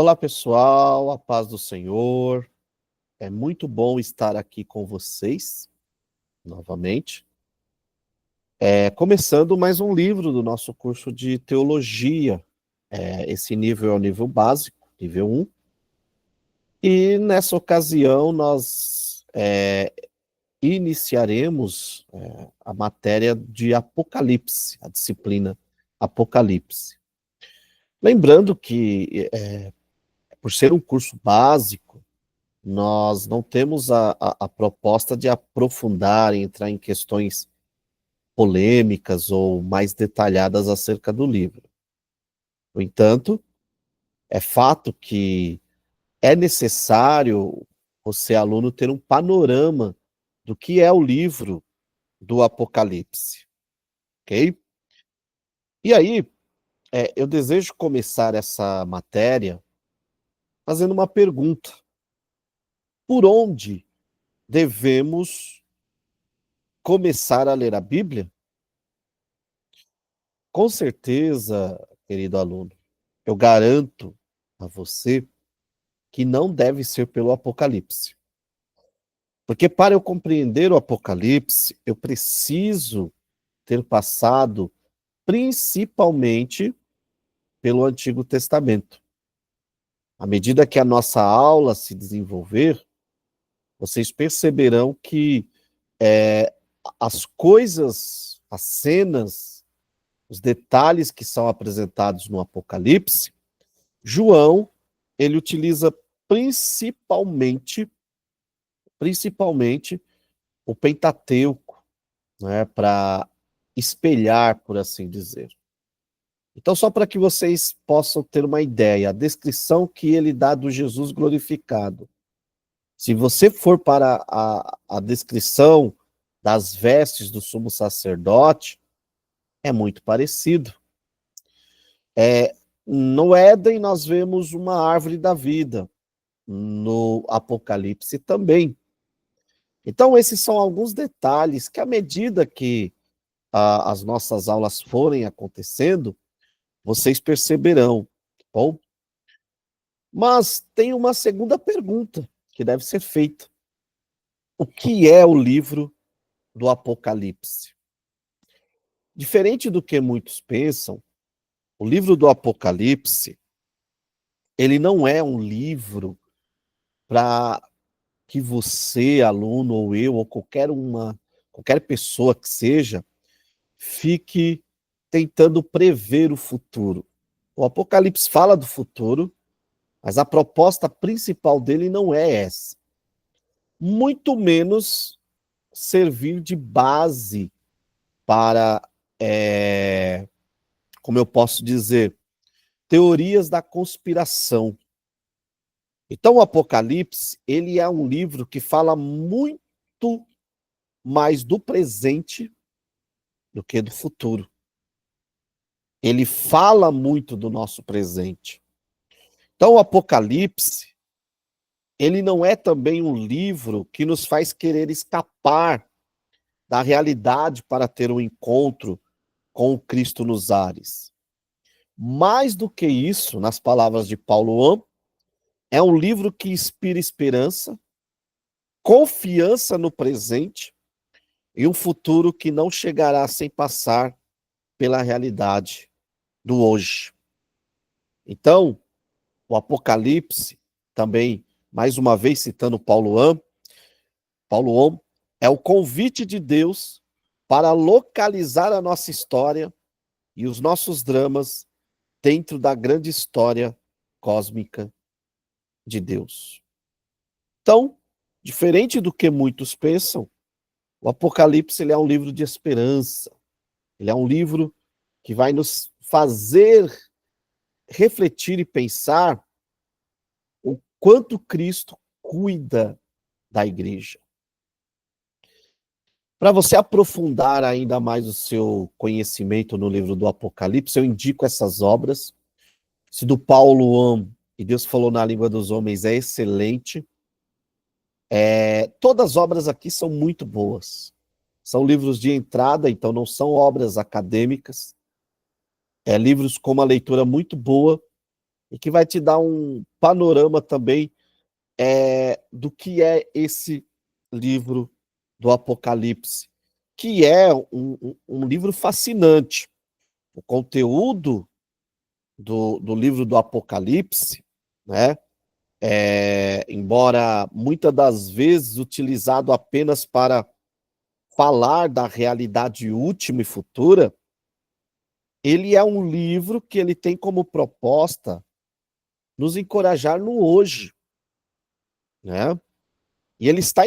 Olá, pessoal, a paz do Senhor. É muito bom estar aqui com vocês novamente. Começando mais um livro do nosso curso de teologia. Esse nível é o nível básico, nível 1. E nessa ocasião nós iniciaremos a matéria de Apocalipse, a disciplina Apocalipse. Lembrando que, por ser um curso básico, nós não temos a proposta de aprofundar e entrar em questões polêmicas ou mais detalhadas acerca do livro. No entanto, é fato que é necessário você, aluno, ter um panorama do que é o livro do Apocalipse, ok? E aí, eu desejo começar essa matéria fazendo uma pergunta. Por onde devemos começar a ler a Bíblia? Com certeza, querido aluno, eu garanto a você que não deve ser pelo Apocalipse. Porque para eu compreender o Apocalipse, eu preciso ter passado principalmente pelo Antigo Testamento. À medida que a nossa aula se desenvolver, vocês perceberão que as coisas, as cenas, os detalhes que são apresentados no Apocalipse, João, ele utiliza principalmente o Pentateuco, né, para espelhar, por assim dizer. Então, só para que vocês possam ter uma ideia, a descrição que ele dá do Jesus glorificado. Se você for para a descrição das vestes do sumo sacerdote, é muito parecido. No Éden, nós vemos uma árvore da vida. No Apocalipse também. Então, esses são alguns detalhes que, à medida que as nossas aulas forem acontecendo, vocês perceberão, tá bom? Mas tem uma segunda pergunta que deve ser feita. O que é o livro do Apocalipse? Diferente do que muitos pensam, o livro do Apocalipse, ele não é um livro para que você, aluno, ou eu, ou qualquer pessoa que seja, fique tentando prever o futuro. O Apocalipse fala do futuro, mas a proposta principal dele não é essa. Muito menos servir de base para, como eu posso dizer, teorias da conspiração. Então, o Apocalipse, ele é um livro que fala muito mais do presente do que do futuro. Ele fala muito do nosso presente. Então, o Apocalipse, ele não é também um livro que nos faz querer escapar da realidade para ter um encontro com o Cristo nos ares. Mais do que isso, nas palavras de Paulo, é um livro que inspira esperança, confiança no presente e um futuro que não chegará sem passar pela realidade do hoje. Então, o Apocalipse, também, mais uma vez citando Paulo é o convite de Deus para localizar a nossa história e os nossos dramas dentro da grande história cósmica de Deus. Então, diferente do que muitos pensam, o Apocalipse ele é um livro de esperança. Ele é um livro que vai nos fazer refletir e pensar o quanto Cristo cuida da igreja. Para você aprofundar ainda mais o seu conhecimento no livro do Apocalipse, eu indico essas obras. Se do Paulo e Deus falou na língua dos homens é excelente. Todas as obras aqui são muito boas. São livros de entrada, então não são obras acadêmicas. Livros com uma leitura muito boa e que vai te dar um panorama também do que é esse livro do Apocalipse, que é um livro fascinante. O conteúdo do livro do Apocalipse, né, embora muitas das vezes utilizado apenas para falar da realidade última e futura, ele é um livro que ele tem como proposta nos encorajar no hoje, né? E ele está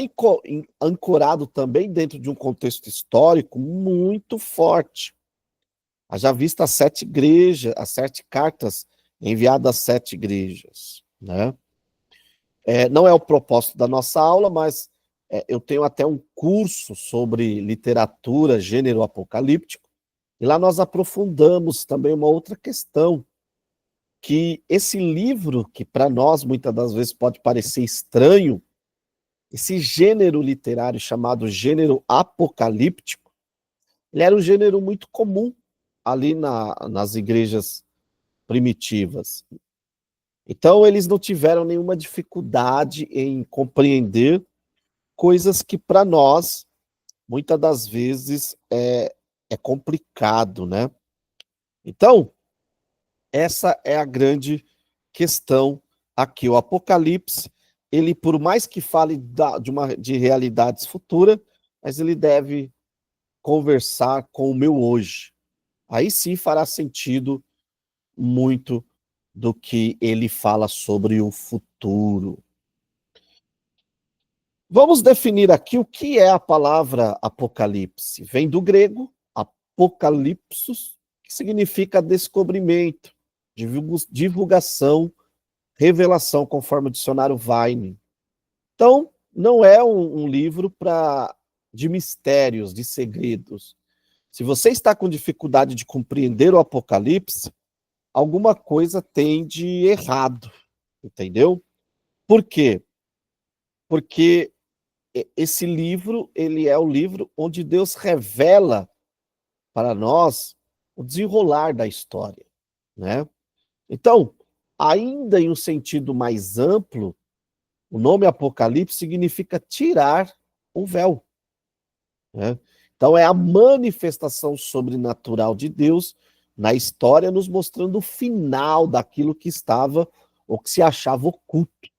ancorado também dentro de um contexto histórico muito forte. Haja vista as 7 igrejas, as 7 cartas enviadas às 7 igrejas, né? Não é o propósito da nossa aula, mas eu tenho até um curso sobre literatura, gênero apocalíptico, e lá nós aprofundamos também uma outra questão, que esse livro, que para nós muitas das vezes pode parecer estranho, esse gênero literário chamado gênero apocalíptico, ele era um gênero muito comum ali nas igrejas primitivas. Então, eles não tiveram nenhuma dificuldade em compreender coisas que para nós, muitas das vezes, é complicado, né? Então, essa é a grande questão aqui. O Apocalipse, ele, por mais que fale de realidades futuras, mas ele deve conversar com o meu hoje. Aí sim fará sentido muito do que ele fala sobre o futuro. Vamos definir aqui o que é a palavra apocalipse. Vem do grego apokalipsos, que significa descobrimento, divulgação, revelação, conforme o dicionário Vine. Então, não é um livro de mistérios, de segredos. Se você está com dificuldade de compreender o Apocalipse, alguma coisa tem de errado, entendeu? Por quê? Porque esse livro, ele é o livro onde Deus revela para nós o desenrolar da história, né? Então, ainda em um sentido mais amplo, o nome Apocalipse significa tirar o véu, né? Então, é a manifestação sobrenatural de Deus na história, nos mostrando o final daquilo que estava ou que se achava oculto.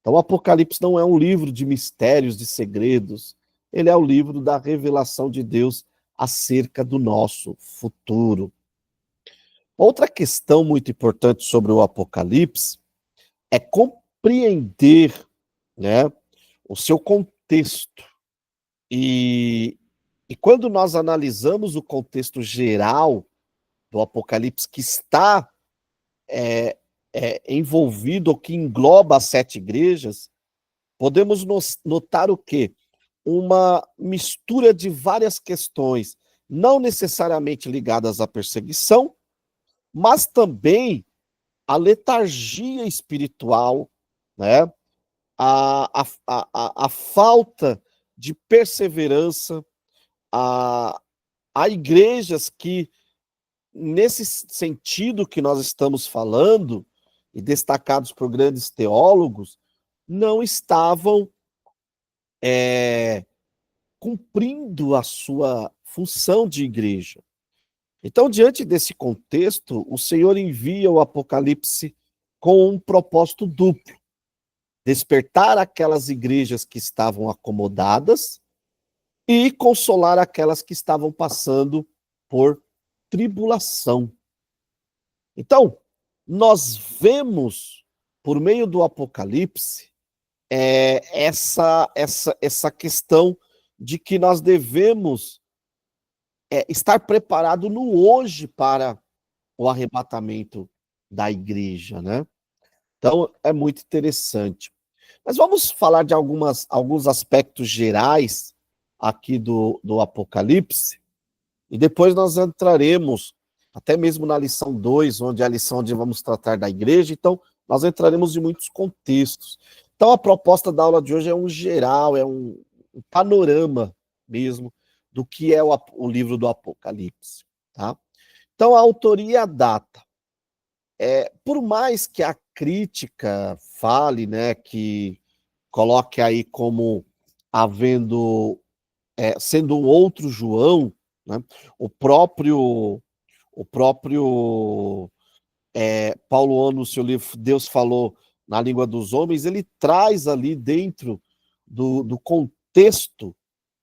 Então, o Apocalipse não é um livro de mistérios, de segredos. Ele é o livro da revelação de Deus acerca do nosso futuro. Outra questão muito importante sobre o Apocalipse é compreender, né, o seu contexto. E quando nós analisamos o contexto geral do Apocalipse, que está envolvido, ou que engloba as 7 igrejas, podemos notar o quê? Uma mistura de várias questões, não necessariamente ligadas à perseguição, mas também à letargia espiritual, né? A falta de perseverança, a igrejas que, nesse sentido que nós estamos falando, e destacados por grandes teólogos, não estavam cumprindo a sua função de igreja. Então, diante desse contexto, o Senhor envia o Apocalipse com um propósito duplo: despertar aquelas igrejas que estavam acomodadas e consolar aquelas que estavam passando por tribulação. Então, nós vemos, por meio do Apocalipse, essa questão de que nós devemos estar preparado no hoje para o arrebatamento da igreja, né? Então, é muito interessante. Mas vamos falar de alguns aspectos gerais aqui do Apocalipse, e depois nós entraremos, até mesmo na lição 2, onde é a lição onde vamos tratar da igreja, então nós entraremos em muitos contextos. Então, a proposta da aula de hoje é um geral, é um panorama mesmo do que é o livro do Apocalipse, tá? Então, a autoria e a data. por mais que a crítica fale, né, que coloque aí como havendo, sendo um outro João, né, o próprio, o próprio Paulo, no seu livro Deus Falou na Língua dos Homens, ele traz ali dentro do contexto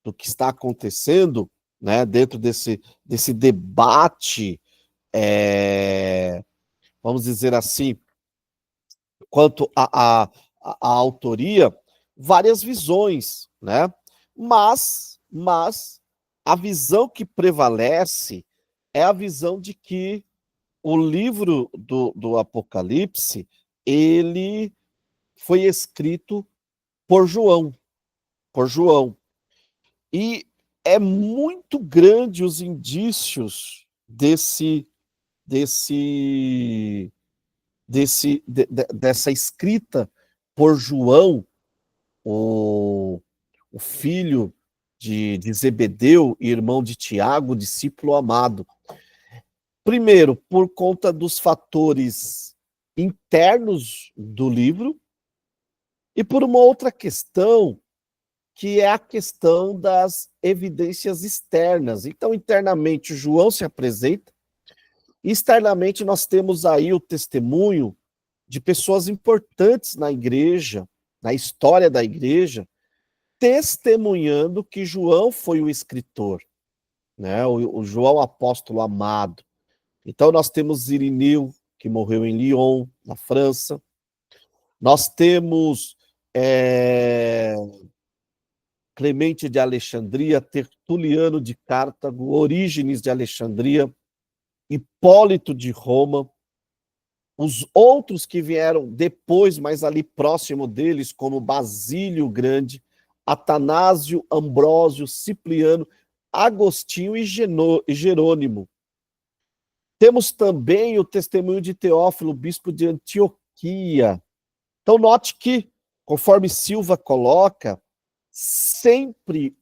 do que está acontecendo, né, dentro desse debate, vamos dizer assim, quanto à autoria, várias visões, né? Mas a visão que prevalece é a visão de que o livro do Apocalipse, ele foi escrito por João, por João. E é muito grande os indícios desse dessa escrita por João, o, o filho de Zebedeu, irmão de Tiago, discípulo amado. Primeiro, por conta dos fatores internos do livro, e por uma outra questão, que é a questão das evidências externas. Então, internamente, João se apresenta, e externamente, nós temos aí o testemunho de pessoas importantes na igreja, na história da igreja, testemunhando que João foi o escritor, né? O João apóstolo amado. Então nós temos Irineu, que morreu em Lyon, na França. Nós temos Clemente de Alexandria, Tertuliano de Cartago, Orígenes de Alexandria, Hipólito de Roma. Os outros que vieram depois, mas ali próximo deles, como Basílio Grande, Atanásio, Ambrósio, Cipriano, Agostinho e Jerônimo. Temos também o testemunho de Teófilo, bispo de Antioquia. Então, note que, conforme Silva coloca, sempre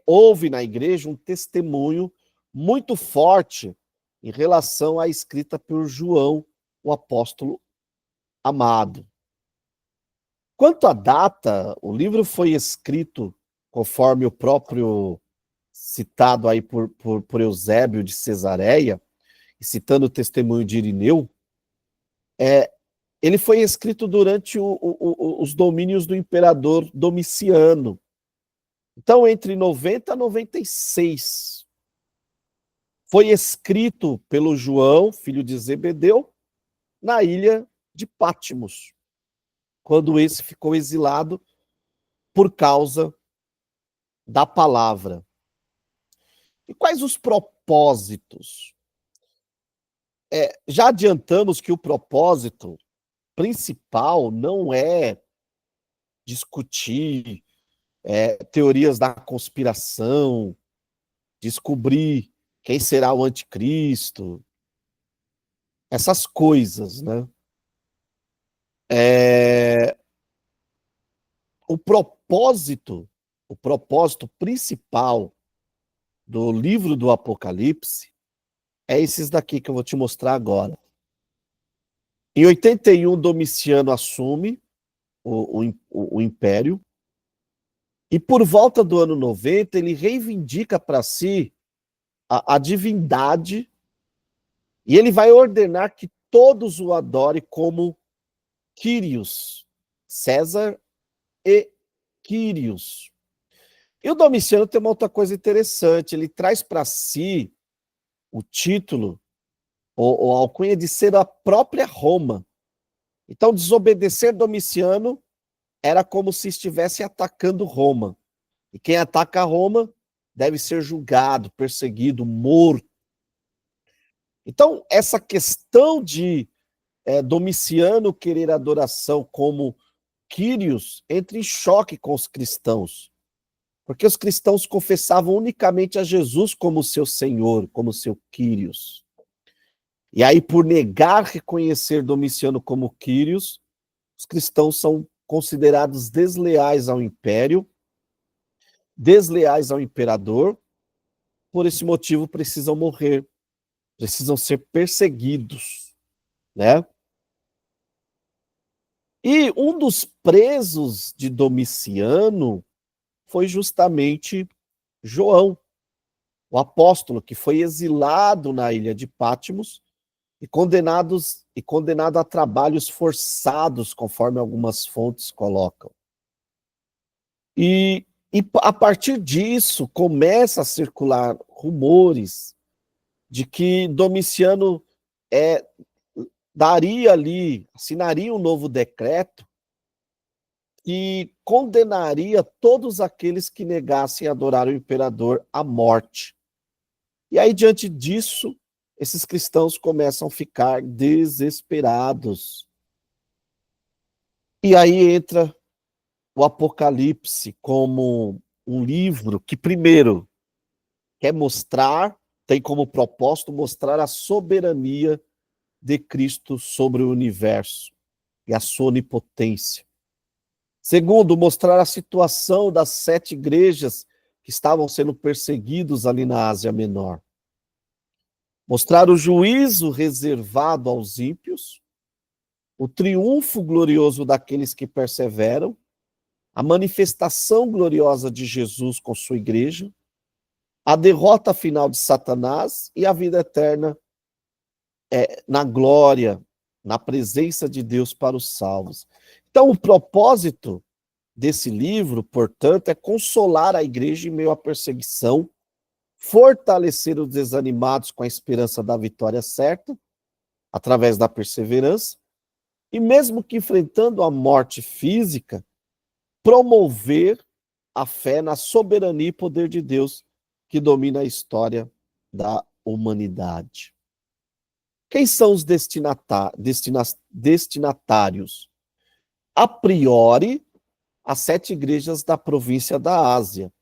houve na igreja um testemunho muito forte em relação à escrita por João, o apóstolo amado. Quanto à data, o livro foi escrito, conforme o próprio citado aí por Eusébio de Cesareia, citando o testemunho de Irineu, ele foi escrito durante os domínios do imperador Domiciano. Então, entre 90 e 96. Foi escrito pelo João, filho de Zebedeu, na ilha de Patmos, quando esse ficou exilado por causa da palavra. E quais os propósitos? Já adiantamos que o propósito principal não é discutir teorias da conspiração, descobrir quem será o anticristo, essas coisas, né? O propósito principal do livro do Apocalipse é esses daqui que eu vou te mostrar agora. Em 81, Domiciano assume o império, e por volta do ano 90, ele reivindica para si a divindade, e ele vai ordenar que todos o adorem como Quírios, César e Quírios. E o Domiciano tem uma outra coisa interessante, ele traz para si o título, ou a alcunha de ser a própria Roma. Então, desobedecer Domiciano era como se estivesse atacando Roma. E quem ataca Roma deve ser julgado, perseguido, morto. Então, essa questão de Domiciano querer adoração como Quírios entra em choque com os cristãos, porque os cristãos confessavam unicamente a Jesus como seu Senhor, como seu Quírios. E aí, por negar reconhecer Domiciano como Quírios, os cristãos são considerados desleais ao império, desleais ao imperador, por esse motivo precisam morrer, precisam ser perseguidos, né? E um dos presos de Domiciano foi justamente João, o apóstolo, que foi exilado na ilha de Patmos e condenado a trabalhos forçados, conforme algumas fontes colocam. E a partir disso começa a circular rumores de que Domiciano é, assinaria um novo decreto que condenaria todos aqueles que negassem adorar o imperador à morte. E aí, diante disso, esses cristãos começam a ficar desesperados. E aí entra o Apocalipse como um livro que, primeiro, quer mostrar, tem como propósito mostrar a soberania de Cristo sobre o universo e a sua onipotência. Segundo, mostrar a situação das 7 igrejas que estavam sendo perseguidos ali na Ásia Menor. Mostrar o juízo reservado aos ímpios, o triunfo glorioso daqueles que perseveram, a manifestação gloriosa de Jesus com sua igreja, a derrota final de Satanás e a vida eterna na glória, na presença de Deus para os salvos. Então, o propósito desse livro, portanto, é consolar a igreja em meio à perseguição, fortalecer os desanimados com a esperança da vitória certa, através da perseverança, e mesmo que enfrentando a morte física, promover a fé na soberania e poder de Deus que domina a história da humanidade. Quem são os destinatários? A priori, as 7 igrejas da província da Ásia.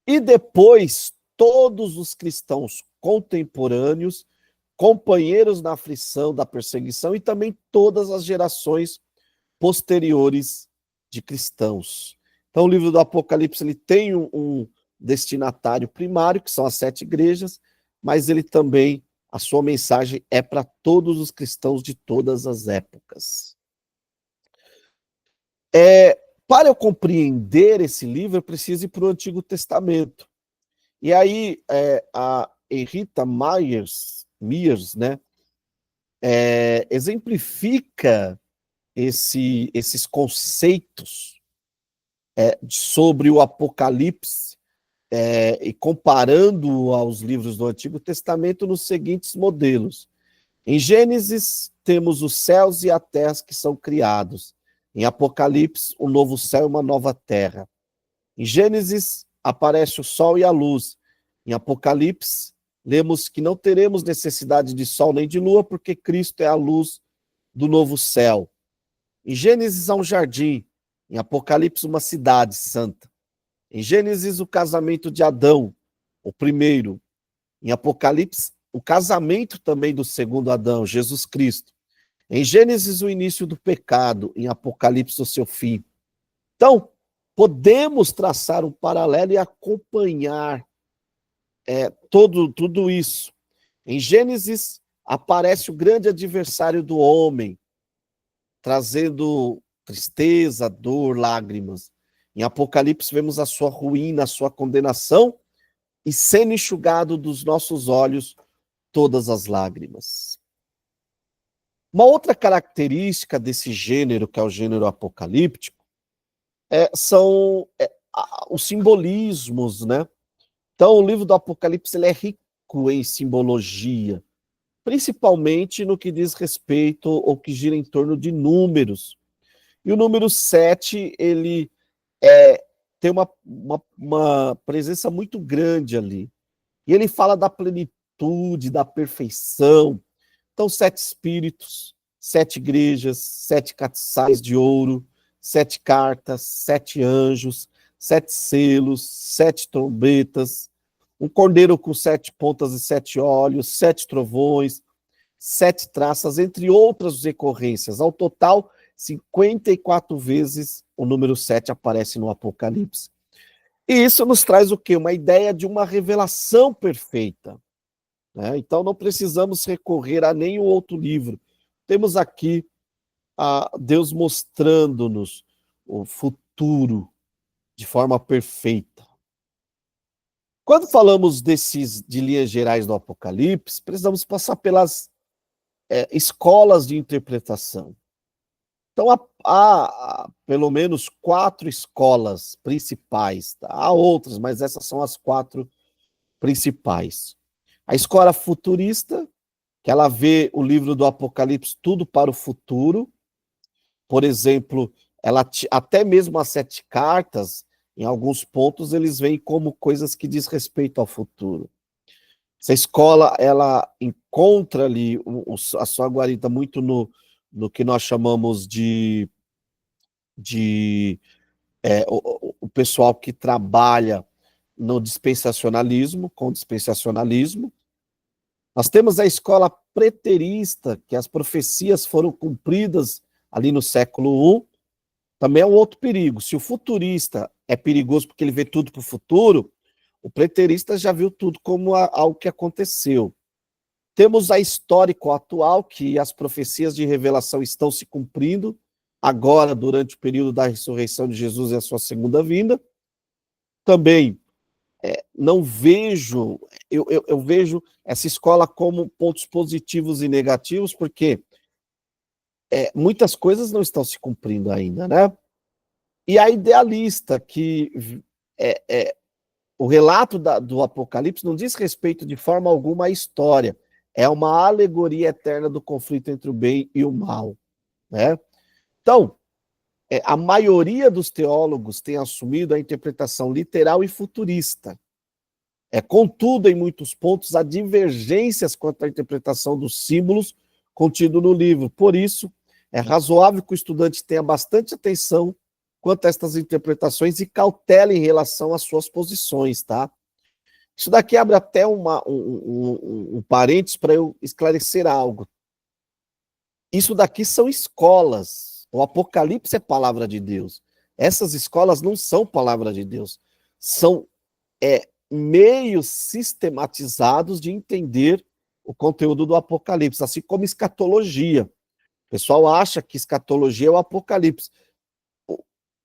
E depois, todos os cristãos contemporâneos, companheiros na aflição, da perseguição, e também todas as gerações posteriores de cristãos. Então, o livro do Apocalipse ele tem um destinatário primário, que são as 7 igrejas, mas ele também, a sua mensagem é para todos os cristãos de todas as épocas. Para eu compreender esse livro, eu preciso ir para o Antigo Testamento. E aí, a Henrietta Mears, né, exemplifica esses conceitos sobre o Apocalipse e comparando aos livros do Antigo Testamento nos seguintes modelos. Em Gênesis, temos os céus e a terra que são criados. Em Apocalipse, um novo céu e uma nova terra. Em Gênesis, aparece o sol e a luz. Em Apocalipse, lemos que não teremos necessidade de sol nem de lua, porque Cristo é a luz do novo céu. Em Gênesis, há um jardim. Em Apocalipse, uma cidade santa. Em Gênesis, o casamento de Adão, o primeiro. Em Apocalipse, o casamento também do segundo Adão, Jesus Cristo. Em Gênesis, o início do pecado. Em Apocalipse, o seu fim. Então, podemos traçar um paralelo e acompanhar tudo isso. Em Gênesis, aparece o grande adversário do homem, trazendo tristeza, dor, lágrimas. Em Apocalipse, vemos a sua ruína, a sua condenação, e sendo enxugado dos nossos olhos todas as lágrimas. Uma outra característica desse gênero, que é o gênero apocalíptico, são os simbolismos, né? Então, o livro do Apocalipse ele é rico em simbologia, principalmente no que diz respeito ou que gira em torno de números. E o número 7, ele tem uma presença muito grande ali. E ele fala da plenitude, da perfeição. Então, 7 espíritos, 7 igrejas, 7 castiçais de ouro, 7 cartas, 7 anjos, 7 selos, 7 trombetas, um cordeiro com 7 pontas e 7 olhos, 7 trovões, 7 traças, entre outras decorrências. Ao total, 54 vezes o número 7 aparece no Apocalipse. E isso nos traz o quê? Uma ideia de uma revelação perfeita. Né? Então não precisamos recorrer a nenhum outro livro. temos aqui Deus mostrando-nos o futuro de forma perfeita. Quando falamos de linhas gerais do Apocalipse, precisamos passar pelas escolas de interpretação. Então, há pelo menos 4 escolas principais. Tá? Há outras, mas essas são as 4 principais. A escola futurista, que ela vê o livro do Apocalipse tudo para o futuro. Por exemplo, até mesmo as 7 cartas, em alguns pontos, eles veem como coisas que diz respeito ao futuro. Essa escola, ela encontra ali a sua guarida muito no que nós chamamos o pessoal que trabalha no dispensacionalismo, com dispensacionalismo. Nós temos a escola preterista, que as profecias foram cumpridas ali no século I. Também é um outro perigo. Se o futurista é perigoso porque ele vê tudo para o futuro, o preterista já viu tudo como algo que aconteceu. Temos a histórico atual, que as profecias de revelação estão se cumprindo, agora durante o período da ressurreição de Jesus e a sua segunda vinda. Também não vejo, eu vejo essa escola como pontos positivos e negativos, porque muitas coisas não estão se cumprindo ainda, né? E a idealista, que o relato do Apocalipse não diz respeito de forma alguma à história, é uma alegoria eterna do conflito entre o bem e o mal, né? Então, a maioria dos teólogos tem assumido a interpretação literal e futurista. Contudo, em muitos pontos, há divergências quanto à interpretação dos símbolos contidos no livro. Por isso, é razoável que o estudante tenha bastante atenção quanto a estas interpretações e cautela em relação às suas posições, tá? Isso daqui abre até um parênteses para eu esclarecer algo. Isso daqui são escolas. O Apocalipse é palavra de Deus. Essas escolas não são palavra de Deus. São meios sistematizados de entender o conteúdo do Apocalipse, assim como escatologia. O pessoal acha que escatologia é o Apocalipse.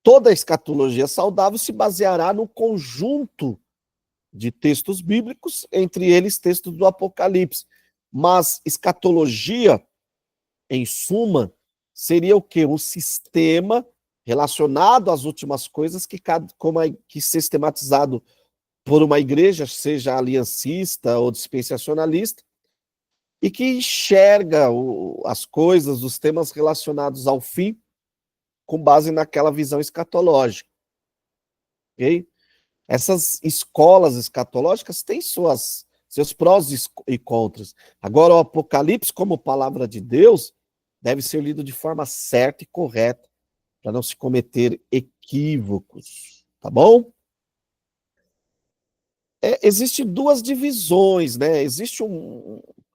Toda a escatologia saudável se baseará no conjunto de textos bíblicos, entre eles textos do Apocalipse. Mas escatologia, em suma, seria o quê? Um sistema relacionado às últimas coisas que sistematizado por uma igreja, seja aliancista ou dispensacionalista, e que enxerga as coisas, os temas relacionados ao fim, com base naquela visão escatológica. Okay? Essas escolas escatológicas têm seus prós e contras. Agora, o Apocalipse, como palavra de Deus, deve ser lido de forma certa e correta, para não se cometer equívocos. Tá bom? Existem 2 divisões, né? Existe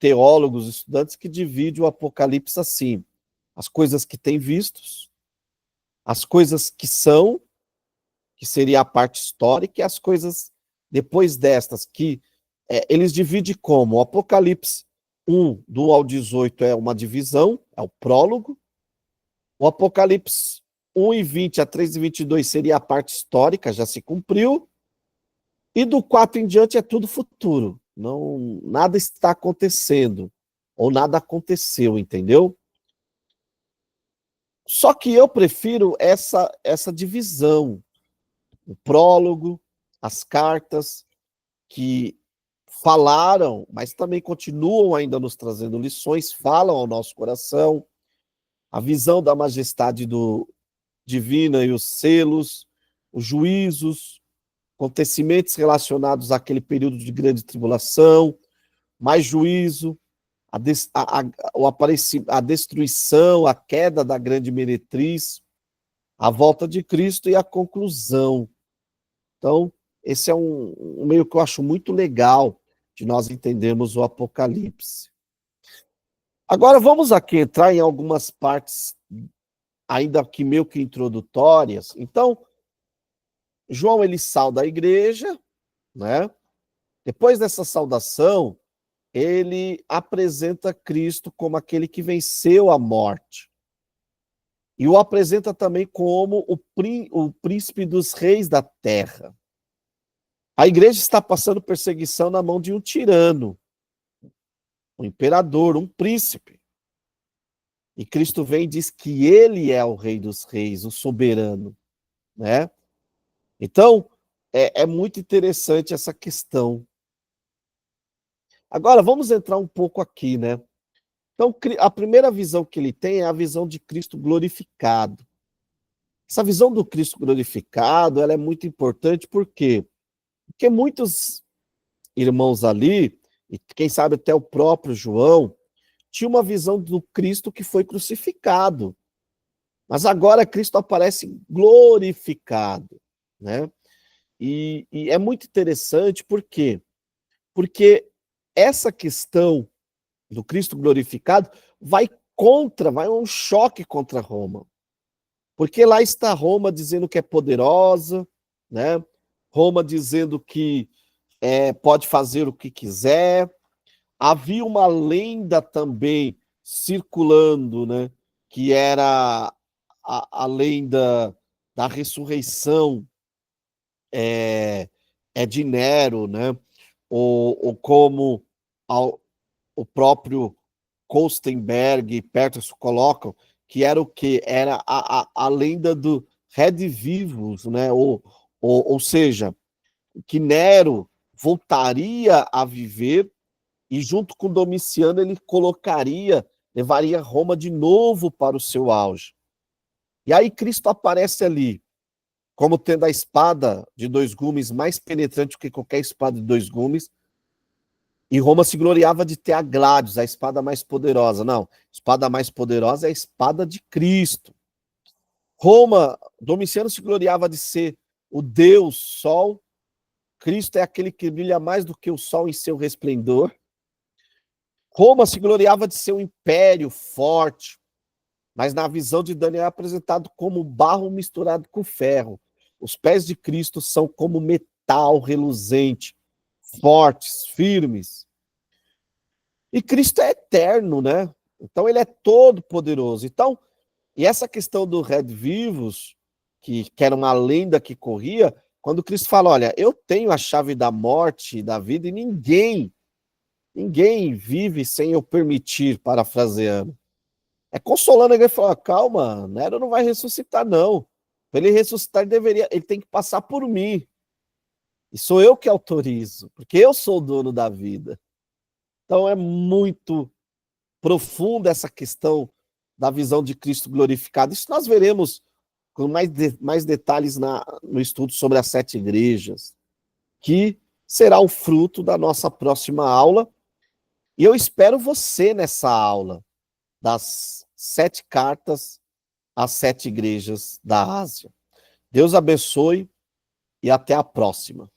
teólogos, estudantes que dividem o Apocalipse assim: as coisas que têm vistos, as coisas que são, que seria a parte histórica, e as coisas depois destas, que eles dividem como? O Apocalipse 1, do 1 ao 18, é uma divisão, é o prólogo. O Apocalipse 1 e 20 a 3 e 22 seria a parte histórica, já se cumpriu. E do 4 em diante é tudo futuro. Não, nada está acontecendo. Ou nada aconteceu, entendeu? Só que eu prefiro essa divisão. O prólogo, as cartas que falaram, mas também continuam ainda nos trazendo lições, falam ao nosso coração, a visão da majestade divina e os selos, os juízos, acontecimentos relacionados àquele período de grande tribulação, mais juízo, a destruição, a queda da grande meretriz, a volta de Cristo e a conclusão. Então, esse é um meio que eu acho muito legal de nós entendermos o Apocalipse. Agora, vamos aqui entrar em algumas partes, ainda que meio que introdutórias. Então, João, ele sauda a igreja, né? Depois dessa saudação, ele apresenta Cristo como aquele que venceu a morte. E o apresenta também como o príncipe dos reis da terra. A igreja está passando perseguição na mão de um tirano, um imperador, um príncipe. E Cristo vem e diz que ele é o rei dos reis, o soberano, né? Então, é muito interessante essa questão. Agora, vamos entrar um pouco aqui, né? Então, a primeira visão que ele tem é a visão de Cristo glorificado. Essa visão do Cristo glorificado, ela é muito importante, por quê? Porque muitos irmãos ali, e quem sabe até o próprio João, tinha uma visão do Cristo que foi crucificado. Mas agora Cristo aparece glorificado, né? E é muito interessante, por quê? Porque essa questão do Cristo glorificado vai um choque contra Roma. Porque lá está Roma dizendo que é poderosa, né? Roma dizendo que pode fazer o que quiser. Havia uma lenda também circulando, né? Que era a lenda da ressurreição de Nero, né? Ou como o próprio Kostenberg e Peterson colocam, que era o quê? Era a lenda do redivivus, né? Ou seja, que Nero voltaria a viver e junto com Domiciano ele levaria Roma de novo para o seu auge. E aí Cristo aparece ali, como tendo a espada de dois gumes mais penetrante que qualquer espada de dois gumes, e Roma se gloriava de ter a Gladius, a espada mais poderosa. Não, a espada mais poderosa é a espada de Cristo. Domiciano se gloriava de ser o Deus Sol. Cristo é aquele que brilha mais do que o sol em seu resplendor. Roma se gloriava de ser um império forte, mas na visão de Daniel é apresentado como barro misturado com ferro. Os pés de Cristo são como metal reluzente, fortes, firmes. E Cristo é eterno, né? Então ele é todo poderoso. Então, e essa questão do Red Vivos, que era uma lenda que corria, quando Cristo fala, olha, eu tenho a chave da morte e da vida e ninguém vive sem eu permitir, parafraseando. É consolando ele e falar, calma, Nero não vai ressuscitar não. Para ele ressuscitar, ele tem que passar por mim. E sou eu que autorizo, porque eu sou o dono da vida. Então é muito profunda essa questão da visão de Cristo glorificado. Isso nós veremos com mais detalhes no estudo sobre as 7 igrejas, que será o fruto da nossa próxima aula. E eu espero você nessa aula das 7 cartas às 7 igrejas da Ásia. Deus abençoe e até a próxima.